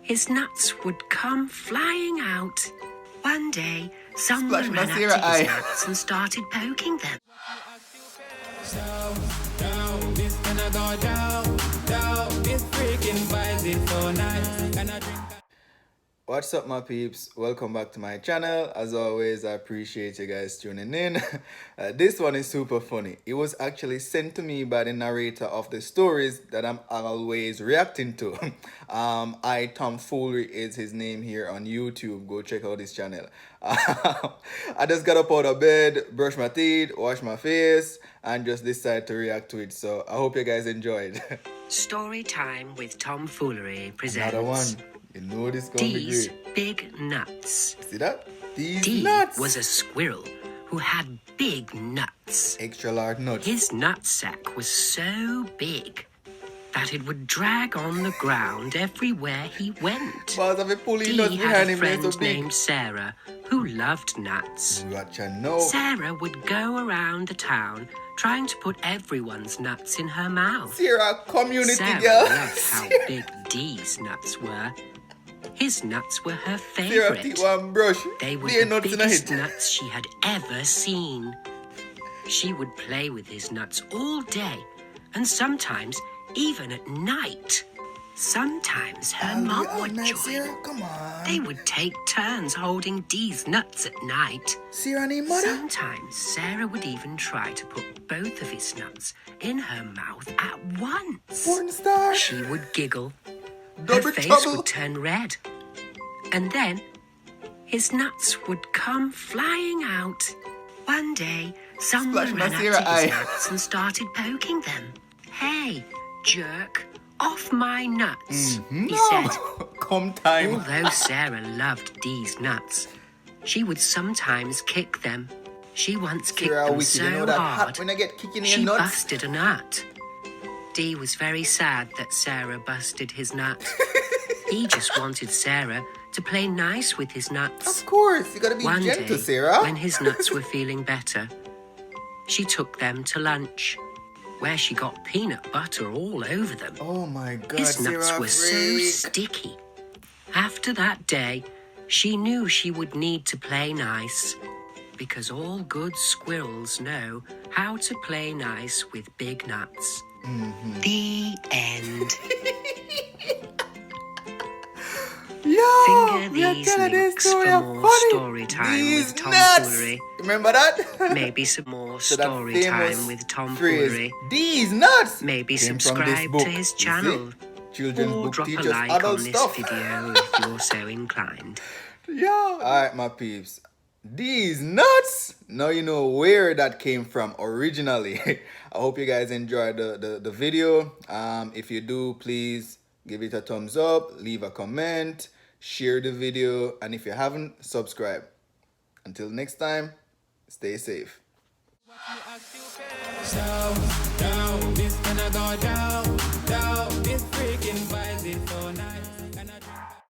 his nuts would come flying out. One day, someone Splash ran up to mascara his eye. nuts and started poking them. What's up, my peeps? Welcome back to my channel. As always, I appreciate you guys tuning in. This one is super funny. It was actually sent to me by the narrator of the stories that I'm always reacting to. ITomFoolery is his name here on YouTube. Go check out his channel. I just got up out of bed, brush my teeth, wash my face, and just decided to react to it. So I hope you guys enjoyed. Story time with Tomfoolery presents Another one. You know this is gonna be Deez great. Big Nuts. See that? These Dee nuts. was a squirrel who had big nuts. Extra large nuts. His nutsack was so big that it would drag on the ground everywhere he went. Because of a pulling Dee nuts had behind a him, they're friend so big. named Sarah who loved nuts. Gotcha, no. Sarah would go around the town trying to put everyone's nuts in her mouth. Sarah, community Sarah girl. loved how big Dee's nuts were. His nuts were her Sarah, take favorite. one brush. They were They're the nuts in a biggest hit. nuts she had ever seen. She would play with his nuts all day, and sometimes even at night. Sometimes her mum would join. Sarah, come on. They would take turns holding Dee's nuts at night. Sarah, need mother? Sometimes Sarah would even try to put both of his nuts in her mouth at once. Porn star. She would giggle. Double Her face trouble. would turn red. And then his nuts would come flying out. One day, someone Splash ran up to mascara his eye. nuts and started poking them. "Hey, jerk, off my nuts," he said. Come time. Although Sarah loved Dee's nuts, she would sometimes kick them. She once kicked Sarah, them wicked. You know so that hard, hot when I get kicking in she your nuts? busted a nut. Dee was very sad that Sarah busted his nut. He just wanted Sarah to play nice with his nuts. Of course, you gotta be One gentle, day, Sarah. when his nuts were feeling better, she took them to lunch, where she got peanut butter all over them. Oh my God, His nuts Sarah, were so freak. sticky. After that day, she knew she would need to play nice, because all good squirrels know how to play nice with big nuts. The end. Yo, Finger we are these telling this links story for of more funny. story time These with nuts. Tomfoolery. Remember that? Maybe some more So that story famous time with phrase, Tomfoolery. These nuts. Maybe came from this subscribe book. to his You see? channel. Children's Or book drop a teaches like on adult this stuff. video if you're so inclined. Yeah. Alright, my peeps. These nuts. Now you know where that came from originally. I hope you guys enjoyed the video. If you do, please give it a thumbs up, leave a comment, share the video, and if you haven't, subscribe. Until next time, stay safe. So, down, this gonna go down.